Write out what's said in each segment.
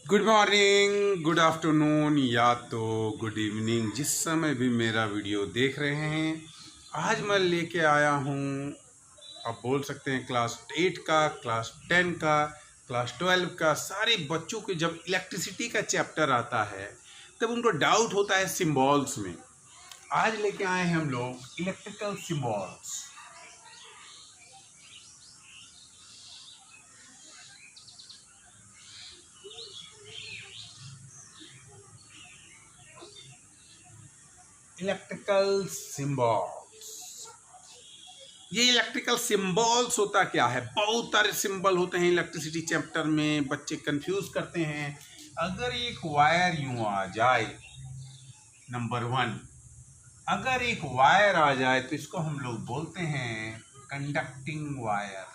Good morning, good afternoon या तो good evening, जिस समय भी मेरा वीडियो देख रहे हैं। आज मैं लेके आया हूँ, आप बोल सकते हैं क्लास 8 का, क्लास 10 का, क्लास 12 का। सारे बच्चों के जब इलेक्ट्रिसिटी का चैप्टर आता है तब उनको डाउट होता है सिंबल्स में। आज लेके आए हैं हम लोग इलेक्ट्रिकल सिंबल्स। इलेक्ट्रिकल सिंबल्स, ये इलेक्ट्रिकल सिंबल्स होता क्या है? बहुत सारे सिंबल होते हैं इलेक्ट्रिसिटी चैप्टर में, बच्चे कंफ्यूज करते हैं। अगर एक वायर यूं आ जाए, नंबर 1, अगर एक वायर आ जाए तो इसको हम लोग बोलते हैं कंडक्टिंग वायर।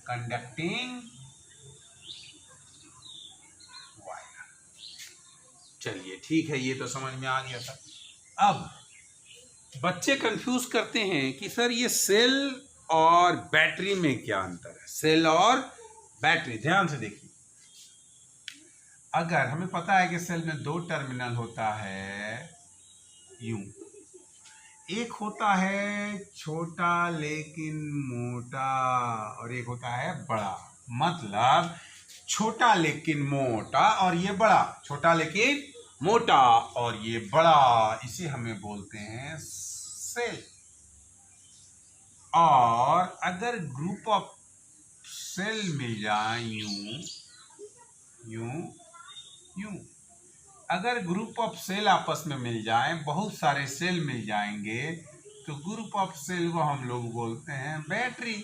कंडक्टिंग वायर, चलिए ठीक है, ये तो समझ में आ गया था। अब बच्चे कंफ्यूज करते हैं कि सर ये सेल और बैटरी में क्या अंतर है। सेल और बैटरी, ध्यान से देखिए। अगर हमें पता है कि सेल में 2 टर्मिनल होता है, यूं एक होता है छोटा लेकिन मोटा और एक होता है बड़ा। मतलब छोटा लेकिन मोटा और ये बड़ा, छोटा लेकिन मोटा और ये बड़ा, इसे हमें बोलते हैं सेल। और अगर ग्रुप ऑफ सेल मिल जाए, यूं यूं यूं, अगर ग्रुप ऑफ सेल आपस में मिल जाए, बहुत सारे सेल मिल जाएंगे, तो ग्रुप ऑफ सेल को हम लोग बोलते हैं बैटरी।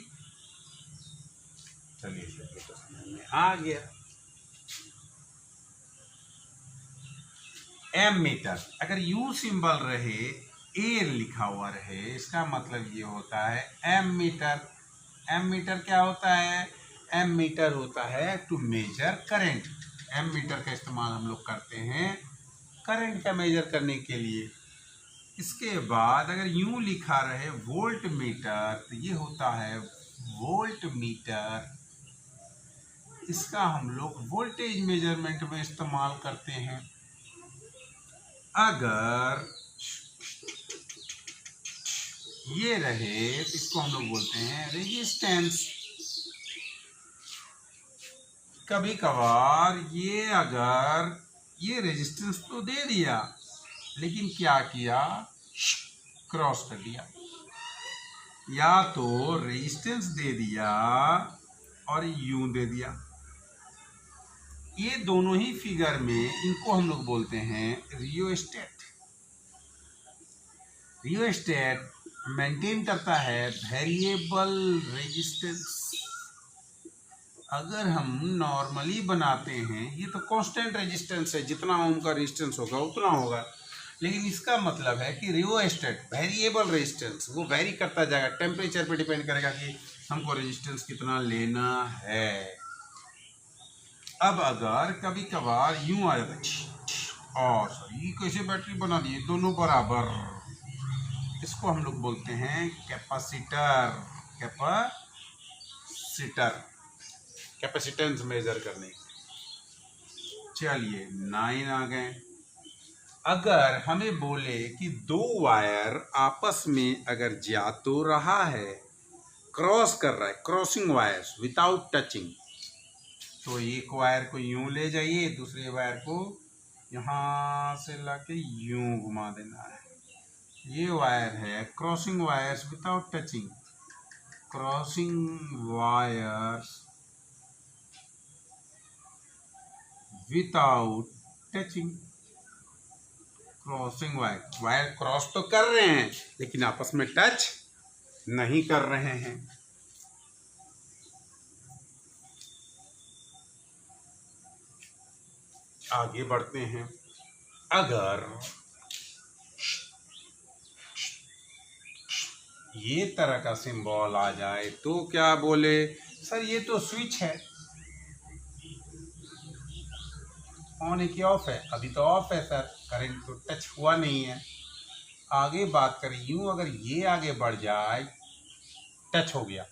चलिए तो समझ में आ गया। एम मीटर, अगर यू सिंबल रहे, ए लिखा हुआ रहे, इसका मतलब ये होता है एम मीटर। एम मीटर क्या होता है? एम मीटर होता है to measure current. Ammeter का इस्तेमाल हम लोग करते हैं करंट का मेजर करने के लिए। इसके बाद अगर यूं लिखा रहे वोल्ट मीटर, तो ये होता है वोल्ट मीटर। इसका हम लोग वोल्टेज मेजरमेंट में इस्तेमाल करते हैं। अगर ये रहे तो इसको हम लोग बोलते हैं रेजिस्टेंस। कभी कभार ये अगर ये रेजिस्टेंस तो दे दिया, लेकिन क्या किया, क्रॉस कर दिया। या तो रेजिस्टेंस दे दिया और यूं दे दिया। ये दोनों ही फिगर में, इनको हम लोग बोलते हैं रियोस्टेट। रियोस्टेट मेंटेन करता है वेरिएबल रेजिस्टेंस। अगर हम नॉर्मली बनाते हैं, ये तो कांस्टेंट रेजिस्टेंस है, जितना ओम का रेजिस्टेंस होगा उतना होगा। लेकिन इसका मतलब है कि रियोस्टेट वेरिएबल रेजिस्टेंस, वो वेरी करता जाएगा, टेम्परेचर पे डिपेंड करेगा कि हमको रेजिस्टेंस कितना लेना है। अब अगर कभी कभार यूं आ जाता और ये कैसे बैटरी बना दिए दोनों बराबर, इसको हम लोग बोलते हैं कैपेसिटर। कैपेसिटर, कैपेसिटेंस मेजर करने। चलिए 9 आ गए। अगर हमें बोले कि 2 वायर आपस में अगर जा तो रहा है, क्रॉस कर रहा है, क्रॉसिंग वायर्स विदाउट टचिंग, तो एक वायर को यूं ले जाइए, दूसरे वायर को यहां से लाके यूं घुमा देना है। ये वायर है crossing wires without touching. Crossing wires without touching. Crossing wire, wire cross तो कर रहे हैं लेकिन आपस में टच नहीं कर रहे हैं। आगे बढ़ते हैं। अगर ये तरह का सिंबल आ जाए तो क्या बोले, सर ये तो स्विच है, ऑन है कि ऑफ है? अभी तो ऑफ है सर, करंट तो टच हुआ नहीं है। आगे बात करें, यूं अगर ये आगे बढ़ जाए, टच हो गया।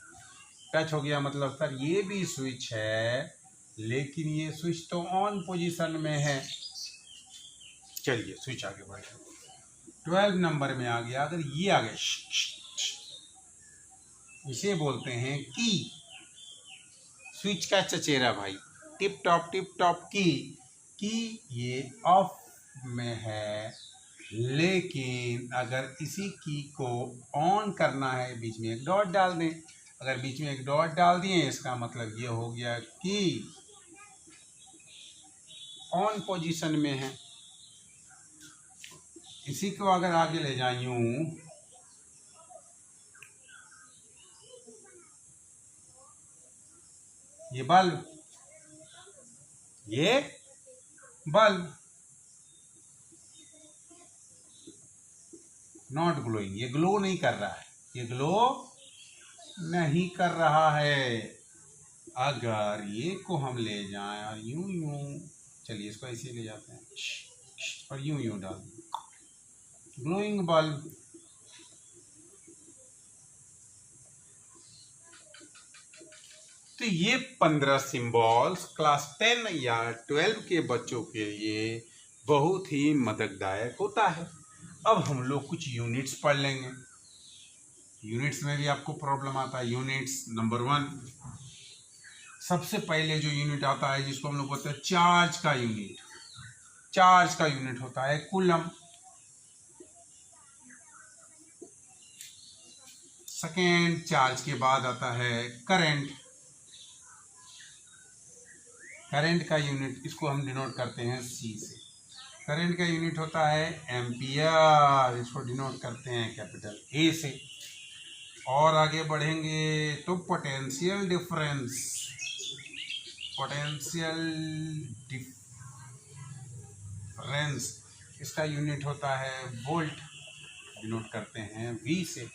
टच हो गया मतलब सर ये भी स्विच है, लेकिन ये स्विच तो ऑन पोजीशन में है। चलिए स्विच आगे बढ़े, 12 नंबर में आ गया। अगर ये आ गया, इसे बोलते हैं की। स्विच का चचेरा भाई, टिप टॉप की ये ऑफ में है, लेकिन अगर इसी की को ऑन करना है बीच में एक डॉट डाल दें। अगर बीच में एक डॉट डाल दिए इसका मतलब ये हो गया कि ऑन पोजीशन में है। इसी को अगर आगे ले जाए यूं, ये बल्ब नॉट ग्लोइंग, ये ग्लो नहीं कर रहा है, ये ग्लो नहीं कर रहा है। अगर ये को हम ले जाएं और यूं यूं, चलिए इसको ऐसे ले जाते हैं और यूं यूं डाल दें, ग्लोइंग बल्ब। तो ये 15 सिंबल्स क्लास 10 या 12 के बच्चों के लिए बहुत ही मदददायक होता है। अब हम लोग कुछ यूनिट्स पढ़ लेंगे। यूनिट्स में भी आपको प्रॉब्लम आता है। यूनिट्स नंबर 1, सबसे पहले जो यूनिट आता है जिसको हम लोग बोलते हैं चार्ज का यूनिट। चार्ज का यूनिट होता है कूलम। सेकेंड, चार्ज के बाद आता है करंट। करंट का यूनिट, इसको हम डिनोट करते हैं सी से। करंट का यूनिट होता है एम्पियर, इसको डिनोट करते हैं कैपिटल ए से। और आगे बढ़ेंगे तो पोटेंशियल डिफरेंस, इसका यूनिट होता है वोल्ट, डिनोट करते हैं वी से।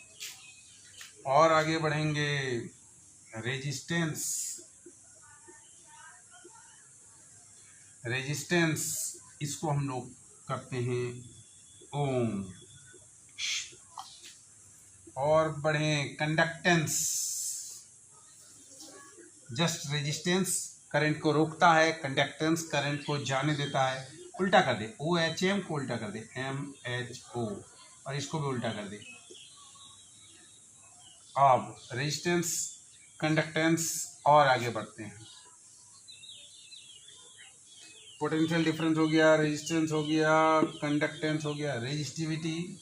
और आगे बढ़ेंगे रेजिस्टेंस, इसको हम लोग करते हैं ओम। और बढ़ें कंडक्टेंस, जस्ट रेजिस्टेंस करंट को रोकता है, कंडक्टेंस करंट को जाने देता है। उल्टा कर दे, OHM को उल्टा कर दे MHO, और इसको भी उल्टा कर दे। अब रेजिस्टेंस, कंडक्टेंस, और आगे बढ़ते हैं। पोटेंशियल डिफरेंस हो गया, रेजिस्टेंस हो गया, कंडक्टेंस हो गया, रेजिस्टिविटी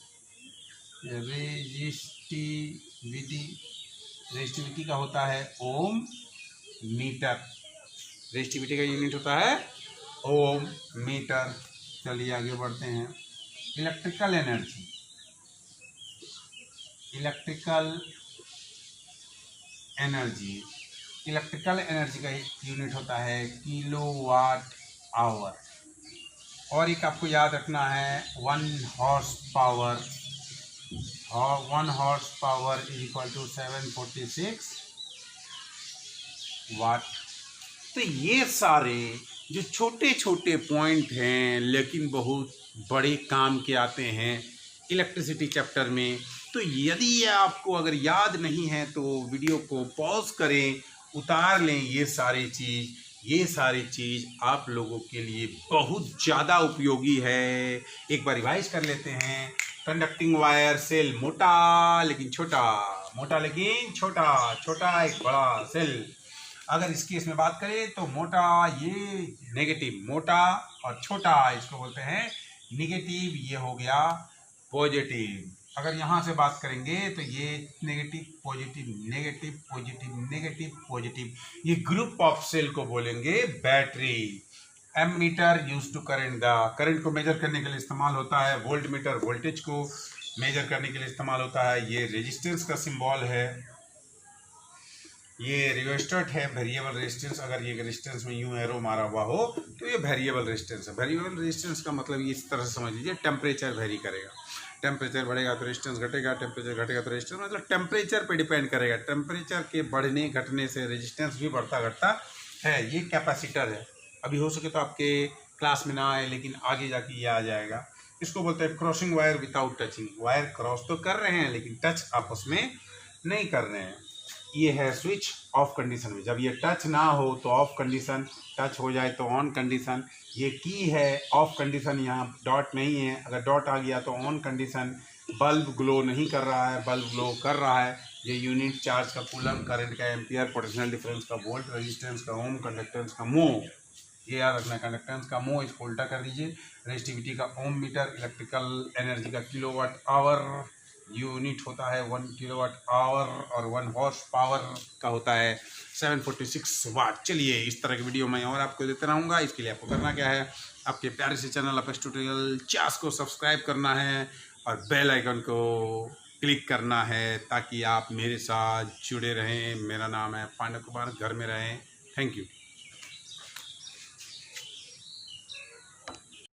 का होता है ओम मीटर। रेजिस्टिविटी का यूनिट होता है ओम मीटर। चलिए आगे बढ़ते हैं। इलेक्ट्रिकल एनर्जी का यूनिट होता है किलोवाट आवर। और एक आपको याद रखना है 1 हॉर्स पावर, और 1 horsepower is equal to 746 watt. तो ये सारे जो छोटे छोटे पॉइंट हैं लेकिन बहुत बड़े काम के आते हैं इलेक्ट्रिसिटी चैप्टर में। तो यदि ये आपको अगर याद नहीं है तो वीडियो को पॉज करें, उतार लें। ये सारी चीज़ आप लोगों के लिए बहुत ज़्यादा उपयोगी है। एक बार रिवाइज कर लेते हैं। कंडक्टिंग वायर सेल, मोटा लेकिन छोटा, मोटा लेकिन छोटा, छोटा एक बड़ा सेल। अगर इस केस में बात करें तो मोटा ये नेगेटिव, मोटा और छोटा इसको बोलते हैं नेगेटिव, ये हो गया पॉजिटिव। अगर यहाँ से बात करेंगे तो ये negative positive negative positive negative positive, ये ग्रुप ऑफ सेल को बोलेंगे battery. Ammeter use to current को मेजर करने के लिए इस्तेमाल होता है। वोल्ट मीटर वोल्टेज को मेजर करने के लिए इस्तेमाल होता है। ये रेजिस्टेंस का सिंबल है। ये रियोस्टेट है, वेरिएबल रेजिस्टेंस। अगर ये रेजिस्टेंस में यूं एरो मारा हुआ हो तो ये वेरिएबल रेजिस्टेंस है। वेरिएबल रेजिस्टेंस का मतलब ये इस तरह से समझ लीजिए, टेम्परेचर वेरी करेगा। टेम्परेचर बढ़ेगा तो रेजिस्टेंस घटेगा, टेम्परेचर घटेगा तो रेजिस्टेंस, मतलब टेम्परेचर पे डिपेंड करेगा। टेम्परेचर के बढ़ने घटने से रेजिस्टेंस भी बढ़ता घटता है। ये कैपेसिटर है। अभी हो सके तो आपके क्लास में ना आए, लेकिन आगे जाके ये आ जाएगा। इसको बोलते हैं crossing wire without touching. Wire cross तो कर रहे हैं लेकिन टच आपस में नहीं कर रहे हैं। ये है स्विच ऑफ कंडीशन में, जब ये टच ना हो तो ऑफ कंडीशन, टच हो जाए तो ऑन कंडीशन। ये की है ऑफ कंडीशन, यहाँ डॉट नहीं है, अगर डॉट आ गया तो ऑन कंडीशन। बल्ब ग्लो नहीं कर रहा है, बल्ब ग्लो कर रहा है। ये यूनिट चार्ज का, कूलम, करंट का, एम्पियर, पोटेंशियल डिफरेंस का, वोल्ट, रेजिस्टेंस का, ओम, कंडक्टेंस का, मोह, ये याद रखना है, कंडक्टेंस का मोह, इसको उल्टा कर दीजिए। रेजिस्टिविटी का ओम मीटर, इलेक्ट्रिकल एनर्जी का किलोवाट आवर, यूनिट होता है 1 किलोवाट आवर, और 1 हॉर्स पावर का होता है 746 वाट। चलिए, इस तरह की वीडियो मैं और आपको देते रहूँगा। इसके लिए आपको करना क्या है, आपके प्यारे से चैनल अपेक्स ट्यूटोरियल चास को सब्सक्राइब करना है और बेल आइकन को क्लिक करना है, ताकि आप मेरे साथ जुड़े रहें। मेरा नाम है पांडे कुमार, घर में रहें। Thank you.